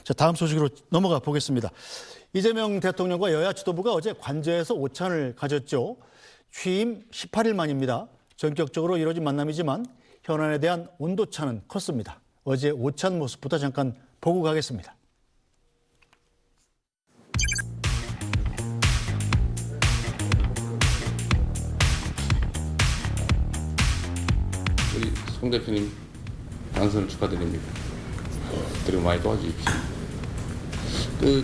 자, 다음 소식으로 넘어가 보겠습니다. 이재명 대통령과 여야 지도부가 어제 관저에서 오찬을 가졌죠. 취임 18일 만입니다. 전격적으로 이뤄진 만남이지만 현안에 대한 온도차는 컸습니다. 어제 오찬 모습부터 잠깐 보고 가겠습니다. 우리 송 대표님 당선을 축하드립니다. 그리고 많이 도와주십시오.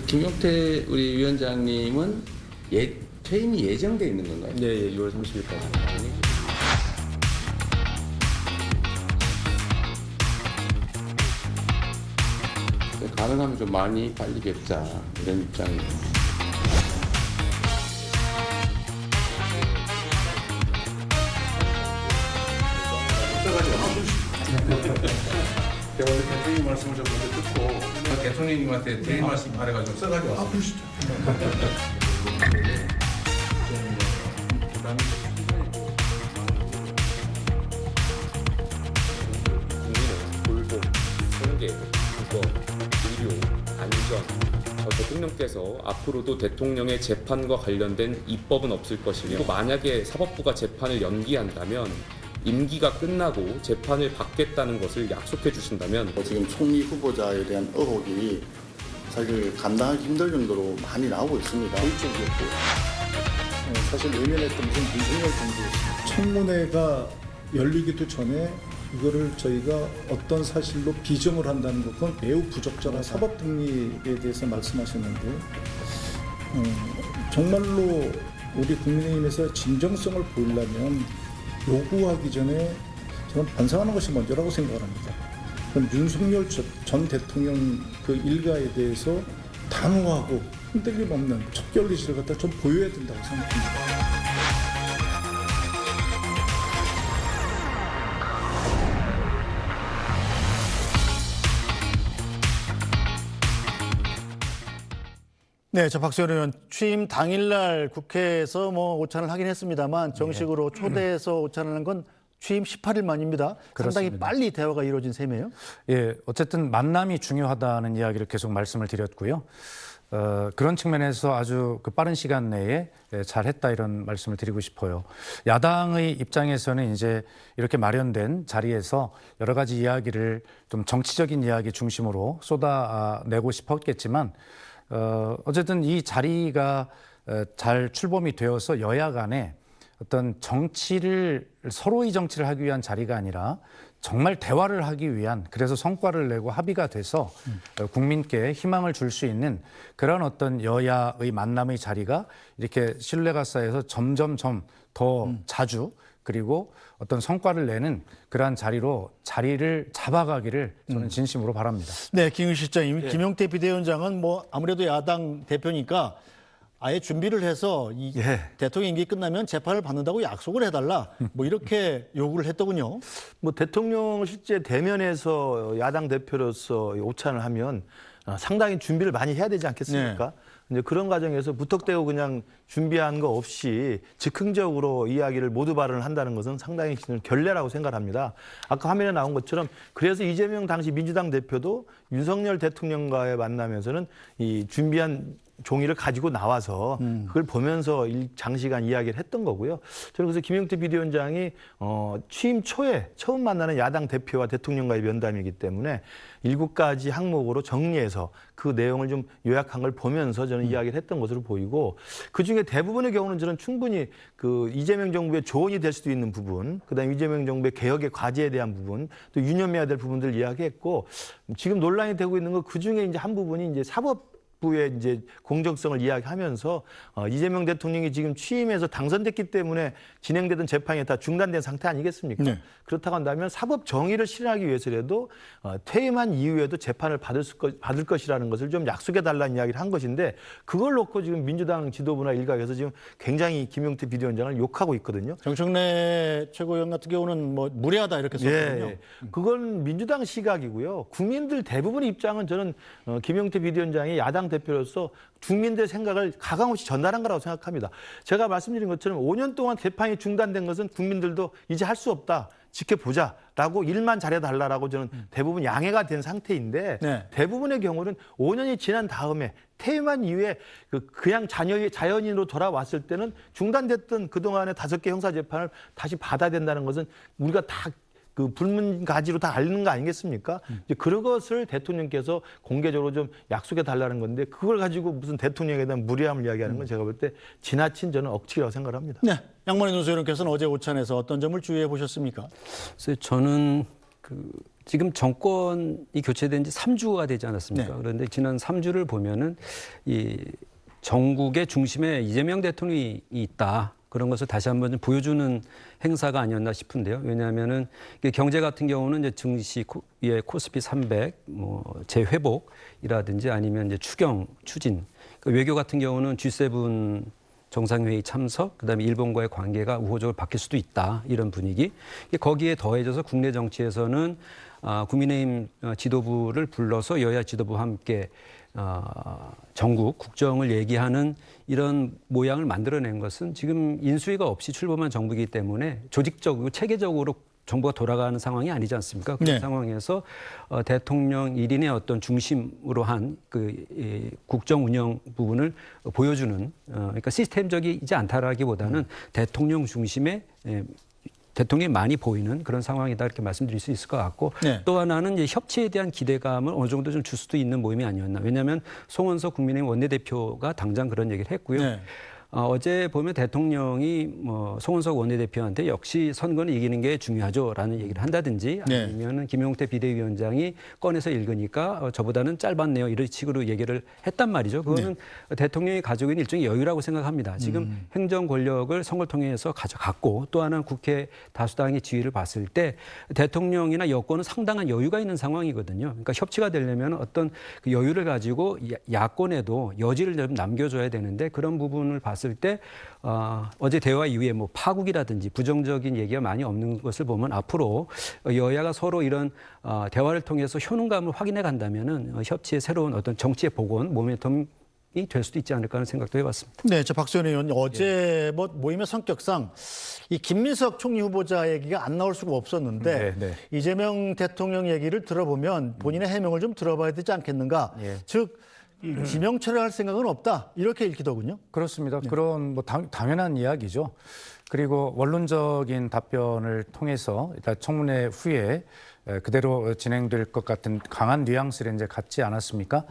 김용태 우리 위원장님은 퇴임이 예정돼 있는 건가요? 네, 6월 30일까지. 가능하면 좀 많이 빨리 뵙자 이런 입장이에요. 원래 대통령 말씀을 좀 먼저 듣고 대통령님한테 대리 말씀 바래가지고 써가지고 왔습니다. 부르시죠. 국민의 돌봄, 통계, 주거, 의료, 안전. 대통령께서 앞으로도 대통령의 재판과 관련된 입법은 없을 것이며 만약에 사법부가 재판을 연기한다면 임기가 끝나고 재판을 받겠다는 것을 약속해 주신다면 지금 총리 후보자에 대한 의혹이 사실 감당하기 힘들 정도로 많이 나오고 있습니다. 도의적이었고 사실 외면했던 것은 윤석열 정부였습니다. 청문회가 열리기도 전에 이거를 저희가 어떤 사실로 비정을 한다는 것은 매우 부적절한 사법 독립에 대해서 말씀하셨는데 정말로 우리 국민의힘에서 진정성을 보이려면 요구하기 전에 저는 반성하는 것이 먼저라고 생각합니다. 그럼 윤석열 전 대통령 그 일가에 대해서 단호하고 흔들림 없는 척결 의지를 갖다 좀 보여야 된다고 생각합니다. 네, 저 박수현 의원 취임 당일날 국회에서 오찬을 하긴 했습니다만 정식으로 초대해서 오찬하는 건 취임 18일 만입니다. 상당히 그렇습니다. 빨리 대화가 이루어진 셈이에요. 예, 어쨌든 만남이 중요하다는 이야기를 계속 말씀을 드렸고요. 그런 측면에서 아주 빠른 시간 내에 잘했다 이런 말씀을 드리고 싶어요. 야당의 입장에서는 이제 이렇게 마련된 자리에서 여러 가지 이야기를 좀 정치적인 이야기 중심으로 쏟아내고 싶었겠지만 어쨌든 이 자리가 잘 출범이 되어서 여야 간에 어떤 서로의 정치를 하기 위한 자리가 아니라 정말 대화를 하기 위한 그래서 성과를 내고 합의가 돼서 국민께 희망을 줄 수 있는 그런 어떤 여야의 만남의 자리가 이렇게 신뢰가 쌓여서 점점점 더 자주 그리고 어떤 성과를 내는 그러한 자리를 잡아가기를 저는 진심으로 바랍니다. 네, 김윤 실장님, 김용태 비대위원장은 아무래도 야당 대표니까 아예 준비를 해서 대통령 임기 끝나면 재판을 받는다고 약속을 해달라 이렇게 요구를 했더군요. 대통령 실제 대면에서 야당 대표로서 오찬을 하면 상당히 준비를 많이 해야 되지 않겠습니까? 이제 그런 과정에서 무턱대고 그냥 준비한 거 없이 즉흥적으로 이야기를 모두 발언을 한다는 것은 상당히 결례라고 생각합니다. 아까 화면에 나온 것처럼 그래서 이재명 당시 민주당 대표도 윤석열 대통령과의 만나면서는 이 준비한 종이를 가지고 나와서 그걸 보면서 장시간 이야기를 했던 거고요. 저는 그래서 김용태 비대위원장이 취임 초에 처음 만나는 야당 대표와 대통령과의 면담이기 때문에 7가지 항목으로 정리해서 그 내용을 좀 요약한 걸 보면서 저는 이야기를 했던 것으로 보이고 그중에 대부분의 경우는 저는 충분히 그 이재명 정부의 조언이 될 수도 있는 부분, 그다음에 이재명 정부의 개혁의 과제에 대한 부분, 또 유념해야 될 부분들 이야기했고 지금 논란이 되고 있는 거 그중에 이제 한 부분이 이제 사법부의 이제 공정성을 이야기하면서 이재명 대통령이 지금 취임해서 당선됐기 때문에 진행되던 재판이 다 중단된 상태 아니겠습니까? 네. 그렇다고 한다면 사법 정의를 실현하기 위해서라도 퇴임한 이후에도 재판을 받을 것이라는 것을 좀 약속해 달라는 이야기를 한 것인데 그걸 놓고 지금 민주당 지도부나 일각에서 지금 굉장히 김용태 비대위원장을 욕하고 있거든요. 정청래 최고위원 같은 경우는 무례하다 이렇게 썼거든요. 예, 그건 민주당 시각이고요. 국민들 대부분의 입장은 저는 김용태 비대위원장이 야당 대표로서 국민들의 생각을 가감없이 전달한 거라고 생각합니다. 제가 말씀드린 것처럼 5년 동안 재판이 중단된 것은 국민들도 이제 할 수 없다. 지켜보자라고 일만 잘해달라라고 저는 대부분 양해가 된 상태인데 네. 대부분의 경우는 5년이 지난 다음에 퇴임한 이후에 그냥 자연인으로 돌아왔을 때는 중단됐던 그동안의 5개 형사재판을 다시 받아야 된다는 것은 우리가 다 그 불문가지로 다 알는 거 아니겠습니까? 이제 그런 것을 대통령께서 공개적으로 좀 약속해 달라는 건데 그걸 가지고 무슨 대통령에 대한 무리함을 이야기하는 건 제가 볼 때 지나친 저는 억측이라고 생각을 합니다. 네, 양만희 논설위원께서는 어제 오찬에서 어떤 점을 주의해 보셨습니까? 그래서 저는 지금 정권이 교체된 지 3주가 되지 않았습니까? 네. 그런데 지난 3주를 보면은 이 전국의 중심에 이재명 대통령이 있다. 그런 것을 다시 한번 좀 보여주는 행사가 아니었나 싶은데요. 왜냐하면은 경제 같은 경우는 이제 증시의 코스피 300, 재회복이라든지 아니면 이제 추진. 외교 같은 경우는 G7 정상회의 참석, 그다음에 일본과의 관계가 우호적으로 바뀔 수도 있다. 이런 분위기. 거기에 더해져서 국내 정치에서는 국민의힘 지도부를 불러서 여야 지도부와 함께 전국 국정을 얘기하는 이런 모양을 만들어낸 것은 지금 인수위가 없이 출범한 정부이기 때문에 조직적이고 체계적으로 정부가 돌아가는 상황이 아니지 않습니까? 그런 네. 상황에서 대통령 1인의 어떤 중심으로 한 국정 운영 부분을 보여주는 그러니까 시스템적이지 않다라기보다는 대통령 중심의 대통령이 많이 보이는 그런 상황이다 이렇게 말씀드릴 수 있을 것 같고 네. 또 하나는 이제 협치에 대한 기대감을 어느 정도 좀 줄 수도 있는 모임이 아니었나. 왜냐하면 송원석 국민의힘 원내대표가 당장 그런 얘기를 했고요. 네. 어제 보면 대통령이 송원석 원내대표한테 역시 선거는 이기는 게 중요하죠라는 얘기를 한다든지 네. 아니면은 김용태 비대위원장이 꺼내서 읽으니까 저보다는 짧았네요 이런 식으로 얘기를 했단 말이죠. 그거는 대통령이 가지고 있는 일종의 여유라고 생각합니다. 지금 행정 권력을 선거를 통해서 가져갔고 또 하나는 국회 다수당의 지위를 봤을 때 대통령이나 여권은 상당한 여유가 있는 상황이거든요. 그러니까 협치가 되려면 어떤 그 여유를 가지고 야권에도 여지를 좀 남겨줘야 되는데 그런 부분을 봤을 때 어제 대화 이후에 파국이라든지 부정적인 얘기가 많이 없는 것을 보면 앞으로 여야가 서로 이런 대화를 통해서 효능감을 확인해 간다면은 협치의 새로운 어떤 정치의 복원, 모멘텀이 될 수도 있지 않을까 하는 생각도 해봤습니다. 네, 저 박수현 의원 어제 모임의 성격상 이 김민석 총리 후보자 얘기가 안 나올 수가 없었는데 네. 이재명 대통령 얘기를 들어보면 본인의 해명을 좀 들어봐야 되지 않겠는가? 즉 이 지명철을 할 생각은 없다 이렇게 읽히더군요. 그렇습니다. 그런 당연한 이야기죠. 그리고 원론적인 답변을 통해서 일단 청문회 후에 그대로 진행될 것 같은 강한 뉘앙스를 이제 갖지 않았습니까?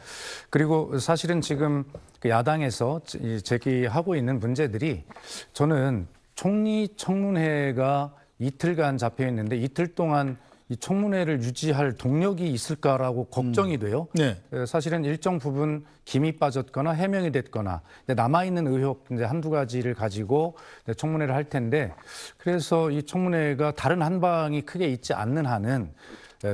그리고 사실은 지금 그 야당에서 제기하고 있는 문제들이 저는 총리 청문회가 이틀간 잡혀 있는데 이틀 동안 이 청문회를 유지할 동력이 있을까라고 걱정이 돼요. 네. 사실은 일정 부분 김이 빠졌거나 해명이 됐거나 남아있는 의혹 이제 한두 가지를 가지고 청문회를 할 텐데 그래서 이 청문회가 다른 한 방이 크게 있지 않는 한은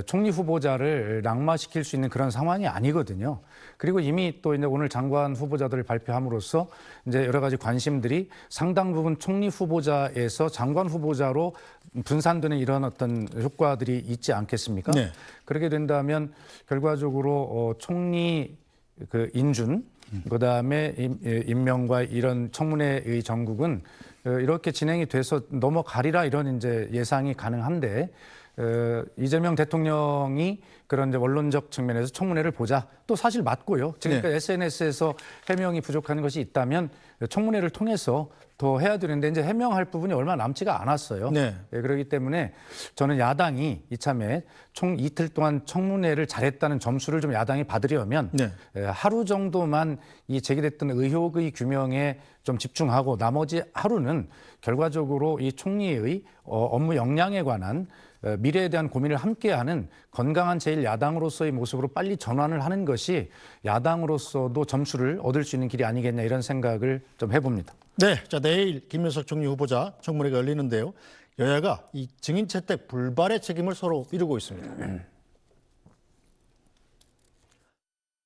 총리 후보자를 낙마시킬 수 있는 그런 상황이 아니거든요. 그리고 이미 또 이제 오늘 장관 후보자들을 발표함으로써 이제 여러 가지 관심들이 상당 부분 총리 후보자에서 장관 후보자로 분산되는 이런 어떤 효과들이 있지 않겠습니까? 네. 그렇게 된다면 결과적으로 총리 그 인준, 그다음에 임명과 이런 청문회의 전국은 이렇게 진행이 돼서 넘어가리라 이런 이제 예상이 가능한데. 이재명 대통령이 그런 이제 원론적 측면에서 청문회를 보자. 또 사실 맞고요. 그러니까 네. SNS에서 해명이 부족한 것이 있다면 청문회를 통해서 더 해야 되는데 이제 해명할 부분이 얼마 남지가 않았어요. 네. 그렇기 때문에 저는 야당이 이참에 총 이틀 동안 청문회를 잘했다는 점수를 좀 야당이 받으려면 네. 하루 정도만 이 제기됐던 의혹의 규명에 좀 집중하고 나머지 하루는 결과적으로 이 총리의 업무 역량에 관한 미래에 대한 고민을 함께하는 건강한 제1야당으로서의 모습으로 빨리 전환을 하는 것이 야당으로서도 점수를 얻을 수 있는 길이 아니겠냐 이런 생각을 좀 해봅니다. 네, 자 내일 김민석 총리 후보자 청문회가 열리는데요. 여야가 이 증인 채택 불발의 책임을 서로 미루고 있습니다.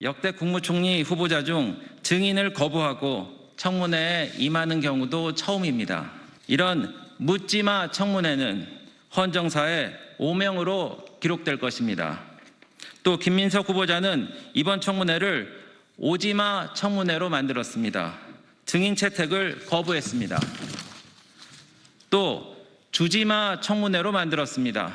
역대 국무총리 후보자 중 증인을 거부하고 청문회에 임하는 경우도 처음입니다. 이런 묻지마 청문회는 헌정사의 오명으로 기록될 것입니다. 또 김민석 후보자는 이번 청문회를 오지마 청문회로 만들었습니다. 증인 채택을 거부했습니다. 또 주지마 청문회로 만들었습니다.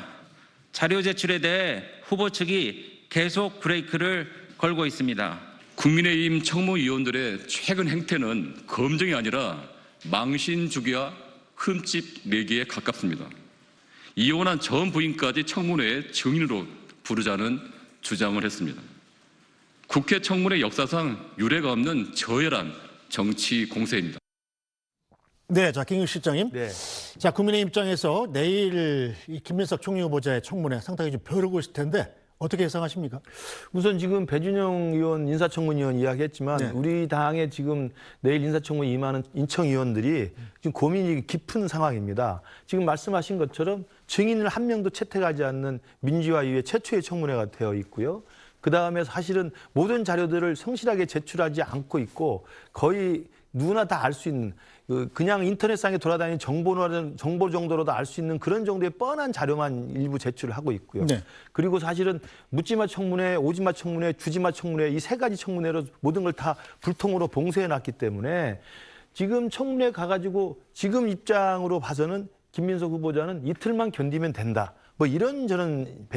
자료 제출에 대해 후보 측이 계속 브레이크를 걸고 있습니다. 국민의힘 청무위원들의 최근 행태는 검증이 아니라 망신주기와 흠집 내기에 가깝습니다. 이혼한 전 부인까지 청문회에 증인으로 부르자는 주장을 했습니다. 국회 청문회 역사상 유례가 없는 저열한 정치 공세입니다. 네, 자 김윤 실장님. 네. 자 국민의 입장에서 내일 이 김민석 총리 후보자의 청문회 상당히 좀 벼르고 있을 텐데 어떻게 예상하십니까? 우선 지금 배준영 의원 인사청문위원 이야기했지만 네. 우리 당에 지금 내일 인사청문회 임하는 인청 의원들이 지금 고민이 깊은 상황입니다. 지금 말씀하신 것처럼 증인을 한 명도 채택하지 않는 민주화 이후에 최초의 청문회가 되어 있고요. 그다음에 사실은 모든 자료들을 성실하게 제출하지 않고 있고 거의 누구나 다 알 수 있는 그냥 인터넷상에 돌아다니는 정보 정도로도 알 수 있는 그런 정도의 뻔한 자료만 일부 제출을 하고 있고요. 네. 그리고 사실은 묻지마 청문회, 오지마 청문회, 주지마 청문회 이 세 가지 청문회로 모든 걸 다 불통으로 봉쇄해놨기 때문에 지금 청문회 가가지고 지금 입장으로 봐서는 김민석 후보자는 이틀만 견디면 된다. 뭐 이런 저는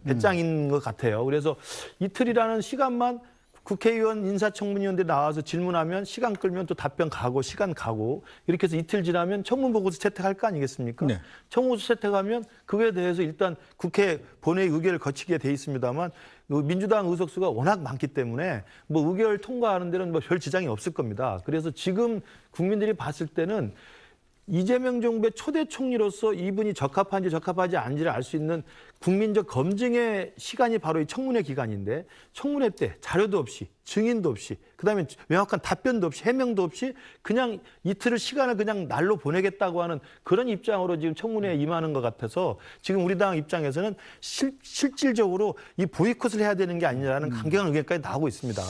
배짱인 것 같아요. 그래서 이틀이라는 시간만 국회의원 인사청문위원들이 나와서 질문하면 시간 끌면 또 답변 가고 시간 가고 이렇게 해서 이틀 지나면 청문보고서 채택할 거 아니겠습니까? 네. 청문보고서 채택하면 그거에 대해서 일단 국회 본회의 의결을 거치게 돼 있습니다만 민주당 의석수가 워낙 많기 때문에 뭐 의결 통과하는 데는 뭐 별 지장이 없을 겁니다. 그래서 지금 국민들이 봤을 때는 이재명 정부의 초대 총리로서 이분이 적합한지 적합하지 않은지를 알 수 있는 국민적 검증의 시간이 바로 이 청문회 기간인데 청문회 때 자료도 없이 증인도 없이 그다음에 명확한 답변도 없이 해명도 없이 그냥 이틀을 시간을 그냥 날로 보내겠다고 하는 그런 입장으로 지금 청문회에 임하는 것 같아서 지금 우리 당 입장에서는 실질적으로 이 보이콧을 해야 되는 게 아니라는 강경한 의견까지 나오고 있습니다.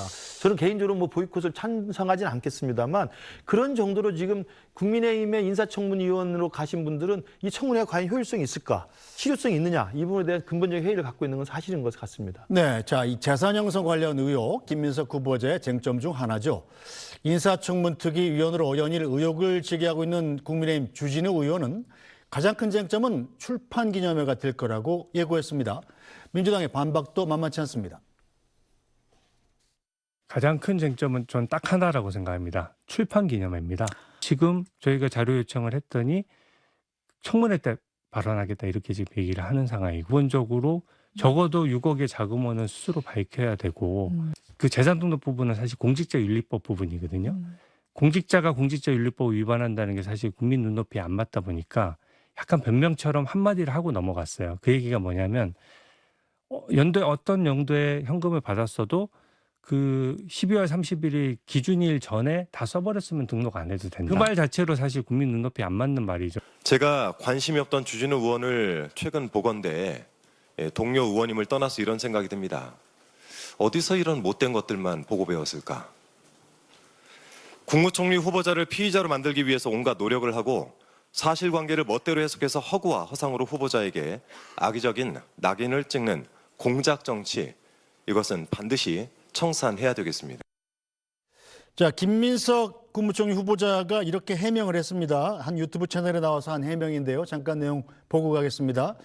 저는 개인적으로 뭐 보이콧을 찬성하지는 않겠습니다만 그런 정도로 지금 국민의힘의 인사청문위원으로 가신 분들은 이 청문회가 과연 효율성이 있을까? 실효성이 있느냐? 이 부분에 대한 근본적인 회의를 갖고 있는 건 사실인 것 같습니다. 네, 자, 이 재산 형성 관련 의혹, 김민석 후보자의 쟁점 중 하나죠. 인사청문특위위원으로 연일 의혹을 제기하고 있는 국민의힘 주진우 의원은 가장 큰 쟁점은 출판 기념회가 될 거라고 예고했습니다. 민주당의 반박도 만만치 않습니다. 가장 큰 쟁점은 전 딱 하나라고 생각합니다. 출판 기념회입니다. 지금 저희가 자료 요청을 했더니 청문회 때 발언하겠다 이렇게 지금 얘기를 하는 상황이고 기본적으로 적어도 6억의 자금원은 스스로 밝혀야 되고 그 재산 등록 부분은 사실 공직자윤리법 부분이거든요. 공직자가 공직자윤리법을 위반한다는 게 사실 국민 눈높이에 안 맞다 보니까 약간 변명처럼 한마디를 하고 넘어갔어요. 그 얘기가 뭐냐면 어떤 연도에 현금을 받았어도 그 12월 30일이 기준일 전에 다 써버렸으면 등록 안 해도 된다. 그 말 자체로 사실 국민 눈높이 안 맞는 말이죠. 제가 관심이 없던 주진우 의원을 최근 보건대 동료 의원님을 떠나서 이런 생각이 듭니다. 어디서 이런 못된 것들만 보고 배웠을까? 국무총리 후보자를 피의자로 만들기 위해서 온갖 노력을 하고 사실관계를 멋대로 해석해서 허구와 허상으로 후보자에게 악의적인 낙인을 찍는 공작 정치, 이것은 반드시 청산해야 되겠습니다. 자, 김민석 국무총리 후보자가 이렇게 해명을 했습니다. 한 유튜브 채널에 나와서 한 해명인데요. 잠깐 내용 보고 가겠습니다.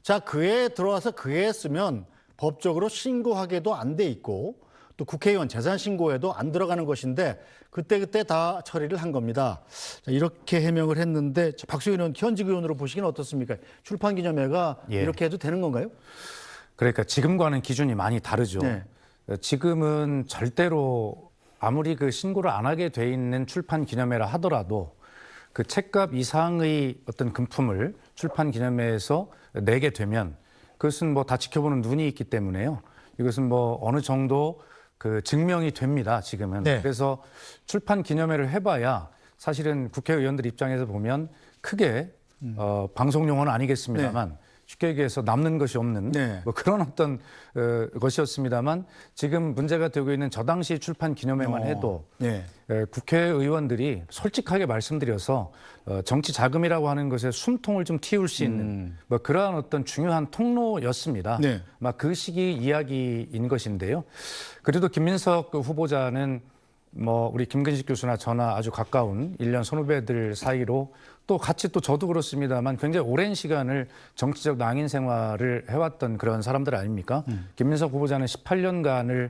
자, 그에 들어와서 그에 했으면 법적으로 신고하게도 안 돼 있고 또 국회의원 재산 신고에도 안 들어가는 것인데 그때 다 처리를 한 겁니다. 자, 이렇게 해명을 했는데 박수현 의원 현직 의원으로 보시기는 어떻습니까? 출판 기념회가 이렇게 해도 되는 건가요? 그러니까 지금과는 기준이 많이 다르죠. 네. 지금은 절대로 아무리 그 신고를 안 하게 돼 있는 출판 기념회라 하더라도 그 책값 이상의 어떤 금품을 출판 기념회에서 내게 되면 그것은 뭐 다 지켜보는 눈이 있기 때문에요. 이것은 뭐 어느 정도 그 증명이 됩니다. 지금은. 네. 그래서 출판 기념회를 해봐야 사실은 국회의원들 입장에서 보면 크게 방송 용어는 아니겠습니다만 쉽게 얘기해서 남는 것이 없는 뭐 그런 어떤 것이었습니다만 지금 문제가 되고 있는 저 당시 출판 기념회만 해도 국회의원들이 솔직하게 말씀드려서 정치 자금이라고 하는 것에 숨통을 좀 틔울 수 있는 뭐 그러한 어떤 중요한 통로였습니다. 막 그 시기 이야기인 것인데요. 그래도 김민석 후보자는 뭐 우리 김근식 교수나 저나 아주 가까운 1년 선후배들 사이로 또 같이 또 저도 그렇습니다만 굉장히 오랜 시간을 정치적 낭인 생활을 해왔던 그런 사람들 아닙니까? 김민석 후보자는 18년간을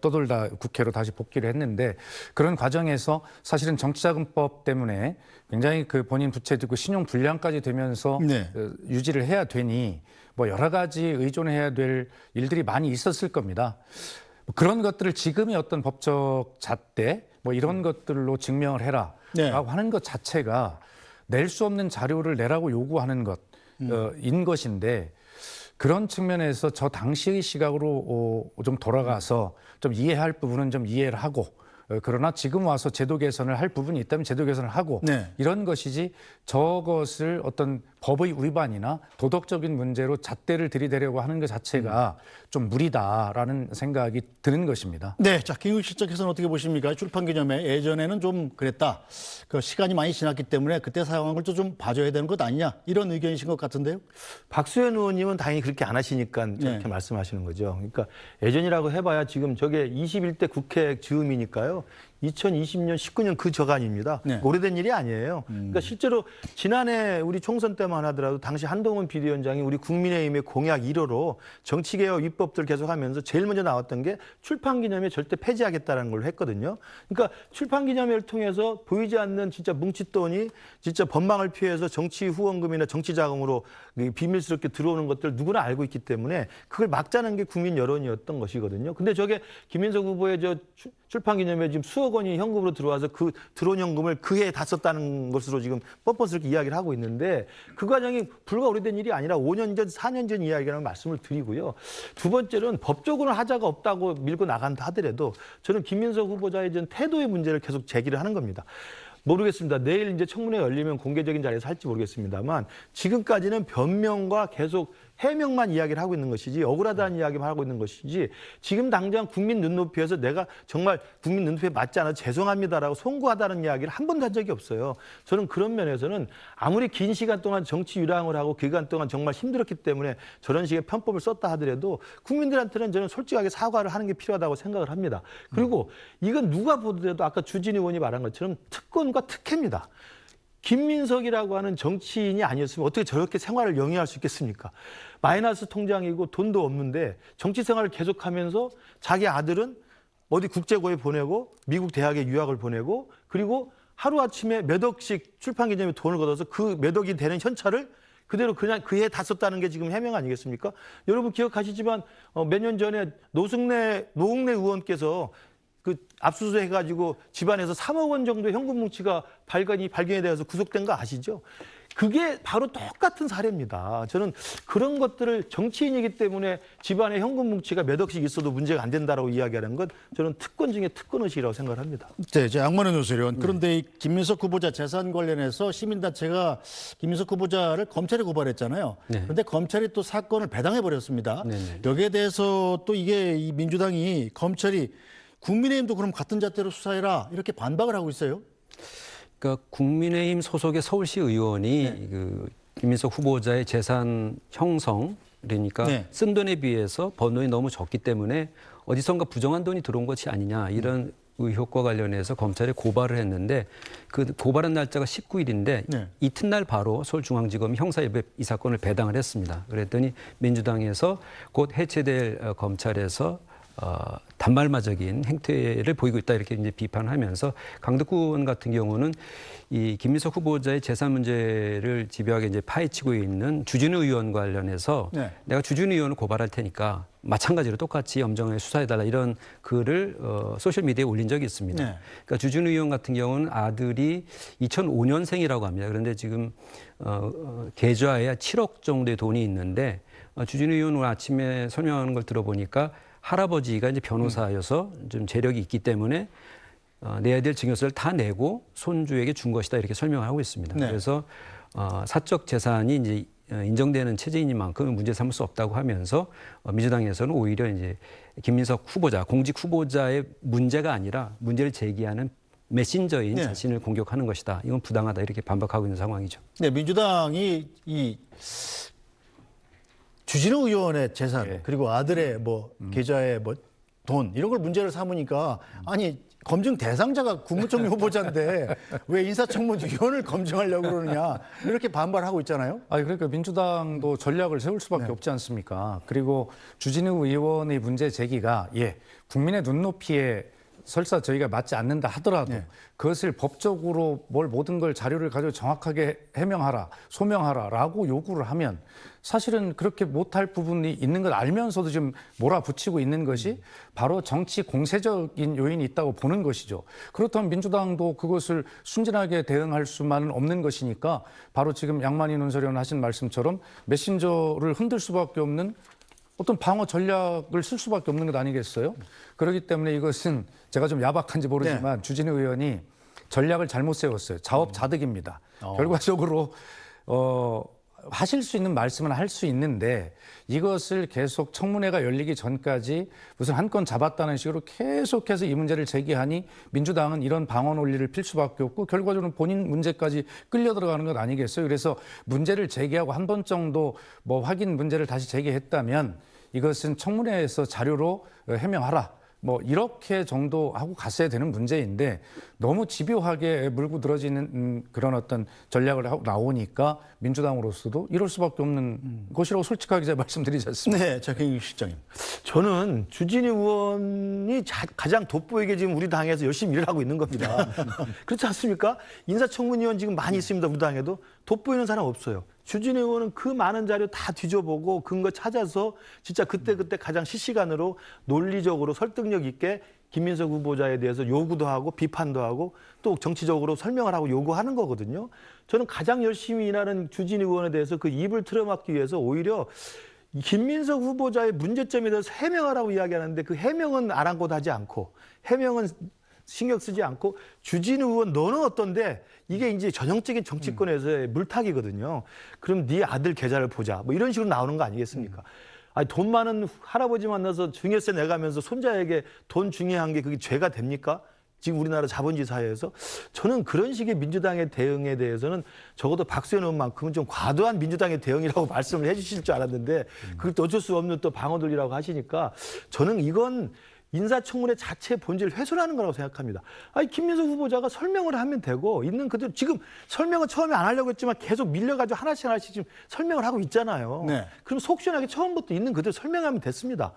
떠돌다 국회로 다시 복귀를 했는데 그런 과정에서 사실은 정치자금법 때문에 굉장히 그 본인 부채도 신용 불량까지 되면서 네. 유지를 해야 되니 뭐 여러 가지 의존해야 될 일들이 많이 있었을 겁니다. 그런 것들을 지금의 어떤 법적 잣대 뭐 이런 것들로 증명을 해라라고 네. 하는 것 자체가 낼 수 없는 자료를 내라고 요구하는 것인 것인데 그런 측면에서 저 당시의 시각으로 좀 돌아가서 좀 이해할 부분은 좀 이해를 하고 그러나 지금 와서 제도 개선을 할 부분이 있다면 제도 개선을 하고 네. 이런 것이지 저것을 어떤 법의 위반이나 도덕적인 문제로 잣대를 들이대려고 하는 것 자체가 좀 무리다라는 생각이 드는 것입니다. 네, 자 김국 실장께서는 어떻게 보십니까? 출판 기념회 예전에는 좀 그랬다. 그 시간이 많이 지났기 때문에 그때 사용한 걸 좀 봐줘야 되는 것 아니냐 이런 의견이신 것 같은데요. 박수현 의원님은 당연히 그렇게 안 하시니까 저렇게 말씀하시는 거죠. 그러니까 예전이라고 해봐야 지금 저게 21대 국회 즈음이니까요. 2020년, 19년 그 저간입니다. 네. 오래된 일이 아니에요. 그러니까 실제로 지난해 우리 총선 때만 하더라도 당시 한동훈 비대위원장이 우리 국민의힘의 공약 1호로 정치개혁 입법들 계속하면서 제일 먼저 나왔던 게 출판기념회 절대 폐지하겠다는 걸 했거든요. 그러니까 출판기념회를 통해서 보이지 않는 진짜 뭉칫돈이 진짜 법망을 피해서 정치 후원금이나 정치 자금으로 비밀스럽게 들어오는 것들 누구나 알고 있기 때문에 그걸 막자는 게 국민 여론이었던 것이거든요. 근데 저게 김민석 후보의 저 출판기념회 지금 수억 원이 현금으로 들어와서 그 들어온 현금을 그 해에 다 썼다는 것으로 지금 뻔뻔스럽게 이야기를 하고 있는데 그 과정이 불과 오래된 일이 아니라 5년 전, 4년 전 이야기라는 말씀을 드리고요. 두 번째로는 법적으로는 하자가 없다고 밀고 나간다 하더라도 저는 김민석 후보자의 전 태도의 문제를 계속 제기를 하는 겁니다. 모르겠습니다. 내일 이제 청문회 열리면 공개적인 자리에서 할지 모르겠습니다만 지금까지는 변명과 계속 해명만 이야기를 하고 있는 것이지 억울하다는 이야기만 하고 있는 것이지 지금 당장 국민 눈높이에서 내가 정말 국민 눈높이에 맞지 않아 죄송합니다라고 송구하다는 이야기를 한 번도 한 적이 없어요. 저는 그런 면에서는 아무리 긴 시간 동안 정치 유랑을 하고 그 기간 동안 정말 힘들었기 때문에 저런 식의 편법을 썼다 하더라도 국민들한테는 저는 솔직하게 사과를 하는 게 필요하다고 생각을 합니다. 그리고 이건 누가 보더라도 아까 주진 의원이 말한 것처럼 특권과 특혜입니다. 김민석이라고 하는 정치인이 아니었으면 어떻게 저렇게 생활을 영위할 수 있겠습니까? 마이너스 통장이고 돈도 없는데 정치 생활을 계속하면서 자기 아들은 어디 국제고에 보내고 미국 대학에 유학을 보내고 그리고 하루아침에 몇 억씩 출판기념에 돈을 걷어서 그 몇 억이 되는 현찰을 그대로 그냥 그 해에 다 썼다는 게 지금 해명 아니겠습니까? 여러분 기억하시지만 몇 년 전에 노웅래 의원께서 그 압수수색해가지고 집안에서 3억 원 정도 현금 뭉치가 발견이 되어서 구속된 거 아시죠? 그게 바로 똑같은 사례입니다. 저는 그런 것들을 정치인이기 때문에 집안에 현금 뭉치가 몇 억씩 있어도 문제가 안 된다라고 이야기하는 건 저는 특권 중에 특권의식이라고 생각을 합니다. 네, 이제 양만원 교수님. 그런데 이 김민석 후보자 재산 관련해서 시민단체가 김민석 후보자를 검찰에 고발했잖아요. 네. 그런데 검찰이 또 사건을 배당해 버렸습니다. 네네. 여기에 대해서 또 이게 이 민주당이 검찰이 국민의힘도 그럼 같은 잣대로 수사해라 이렇게 반박을 하고 있어요. 그러니까 국민의힘 소속의 서울시 의원이 그 김민석 후보자의 재산 형성 그러니까 쓴 돈에 비해서 번 돈이 너무 적기 때문에 어디선가 부정한 돈이 들어온 것이 아니냐 이런 의혹과 관련해서 검찰에 고발을 했는데 그 고발한 날짜가 19일인데 이튿날 바로 서울중앙지검이 형사입법 이 사건을 배당을 했습니다. 그랬더니 민주당에서 곧 해체될 검찰에서 단말마적인 행태를 보이고 있다 이렇게 이제 비판하면서 강덕구 의원 같은 경우는 이 김민석 후보자의 재산 문제를 집요하게 이제 파헤치고 있는 주진우 의원 관련해서 내가 주진우 의원을 고발할 테니까 마찬가지로 똑같이 엄정하게 수사해달라 이런 글을 소셜 미디어에 올린 적이 있습니다. 그러니까 주진우 의원 같은 경우는 아들이 2005년생이라고 합니다. 그런데 지금 계좌에 7억 정도의 돈이 있는데 주진우 의원 오늘 아침에 설명하는 걸 들어보니까 할아버지가 이제 변호사여서 좀 재력이 있기 때문에 내야 될 증여세를 다 내고 손주에게 준 것이다 이렇게 설명을 하고 있습니다. 그래서 사적 재산이 이제 인정되는 체제이니만큼 문제 삼을 수 없다고 하면서 민주당에서는 오히려 이제 김민석 후보자, 공직 후보자의 문제가 아니라 문제를 제기하는 메신저인 자신을 공격하는 것이다. 이건 부당하다 이렇게 반박하고 있는 상황이죠. 네, 민주당이 이 주진우 의원의 재산 그리고 아들의 뭐 계좌의 뭐 돈 이런 걸 문제를 삼으니까 아니 검증 대상자가 국무총리 후보자인데 왜 인사청문위원을 검증하려고 그러느냐 이렇게 반발하고 있잖아요. 그러니까 민주당도 전략을 세울 수밖에 네. 없지 않습니까? 그리고 주진우 의원의 문제 제기가 국민의 눈높이에 설사 저희가 맞지 않는다 하더라도 네. 그것을 법적으로 모든 걸 자료를 가지고 정확하게 해명하라, 소명하라라고 요구를 하면 사실은 그렇게 못할 부분이 있는 걸 알면서도 지금 몰아붙이고 있는 것이 바로 정치 공세적인 요인이 있다고 보는 것이죠. 그렇다면 민주당도 그것을 순진하게 대응할 수만은 없는 것이니까 바로 지금 양만희 논설위원 하신 말씀처럼 메신저를 흔들 수밖에 없는 어떤 방어 전략을 쓸 수밖에 없는 것 아니겠어요? 그렇기 때문에 이것은 제가 좀 야박한지 모르지만 주진우 의원이 전략을 잘못 세웠어요. 자업자득입니다. 결과적으로 하실 수 있는 말씀은 할 수 있는데 이것을 계속 청문회가 열리기 전까지 무슨 한 건 잡았다는 식으로 계속해서 이 문제를 제기하니 민주당은 이런 방어 논리를 필 수밖에 없고 결과적으로 본인 문제까지 끌려 들어가는 것 아니겠어요? 그래서 문제를 제기하고 한 번 정도 확인 문제를 다시 제기했다면 이것은 청문회에서 자료로 해명하라. 이렇게 정도 하고 갔어야 되는 문제인데 너무 집요하게 물고 늘어지는 그런 어떤 전략을 하고 나오니까 민주당으로서도 이럴 수밖에 없는 것이라고 솔직하게 제가 말씀드리지 않습니다. 네, 박형익 실장님. 저는 주진우 의원이 가장 돋보이게 지금 우리 당에서 열심히 일을 하고 있는 겁니다. 그렇지 않습니까? 인사청문위원 지금 많이 있습니다. 우리 당에도. 돋보이는 사람 없어요. 주진우 의원은 그 많은 자료 다 뒤져보고 근거 찾아서 진짜 그때그때 가장 실시간으로 논리적으로 설득력 있게 김민석 후보자에 대해서 요구도 하고 비판도 하고 또 정치적으로 설명을 하고 요구하는 거거든요. 저는 가장 열심히 일하는 주진우 의원에 대해서 그 입을 틀어막기 위해서 오히려 김민석 후보자의 문제점에 대해서 해명하라고 이야기하는데 그 해명은 아랑곳하지 않고 해명은 신경 쓰지 않고 주진우 의원 너는 어떤데 이게 이제 전형적인 정치권에서의 물타기거든요. 그럼 네 아들 계좌를 보자. 이런 식으로 나오는 거 아니겠습니까? 아니, 돈 많은 할아버지 만나서 증여세 내가면서 손자에게 돈 중요한 게 그게 죄가 됩니까? 지금 우리나라 자본주의 사회에서 저는 그런 식의 민주당의 대응에 대해서는 적어도 박수현 의원만큼은 좀 과도한 민주당의 대응이라고 말씀을 해주실 줄 알았는데 그걸 또 어쩔 수 없는 또 방어들이라고 하시니까 저는 이건 인사청문회 자체 본질을 훼손하는 거라고 생각합니다. 아니, 김민석 후보자가 설명을 하면 되고 있는 그대로 지금 설명은 처음에 안 하려고 했지만 계속 밀려가지고 하나씩 지금 설명을 하고 있잖아요. 네. 그럼 속 시원하게 처음부터 있는 그대로 설명하면 됐습니다.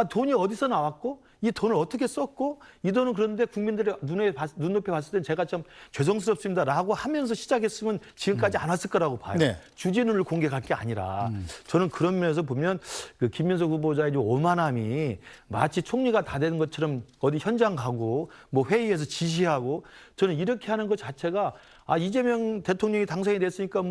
돈이 어디서 나왔고 이 돈을 어떻게 썼고 이 돈은 그런데 국민들의 눈높이 봤을 땐 제가 좀 죄송스럽습니다라고 하면서 시작했으면 지금까지 안 왔을 거라고 봐요. 네. 주진우를 공격할 게 아니라 저는 그런 면에서 보면 그 김민석 후보자의 오만함이 마치 총리가 다 되는 것처럼 어디 현장 가고 회의에서 지시하고 저는 이렇게 하는 것 자체가 이재명 대통령이 당선이 됐으니까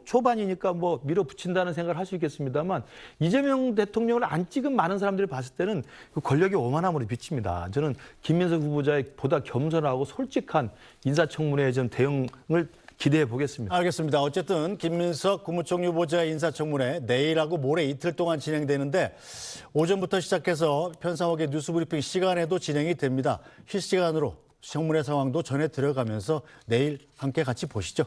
초반이니까 밀어붙인다는 생각을 할 수 있겠습니다만 이재명 대통령을 안 찍은 많은 사람들이 봤을 때는 그 권력의 오만함으로 비칩니다. 저는 김민석 후보자의 보다 겸손하고 솔직한 인사청문회의 좀 대응을 기대해 보겠습니다. 알겠습니다. 어쨌든 김민석 국무총리 후보자 인사청문회 내일하고 모레 이틀 동안 진행되는데 오전부터 시작해서 편성하게 뉴스브리핑 시간에도 진행이 됩니다. 실시간으로 청문회 상황도 전해 들어가면서 내일 함께 같이 보시죠.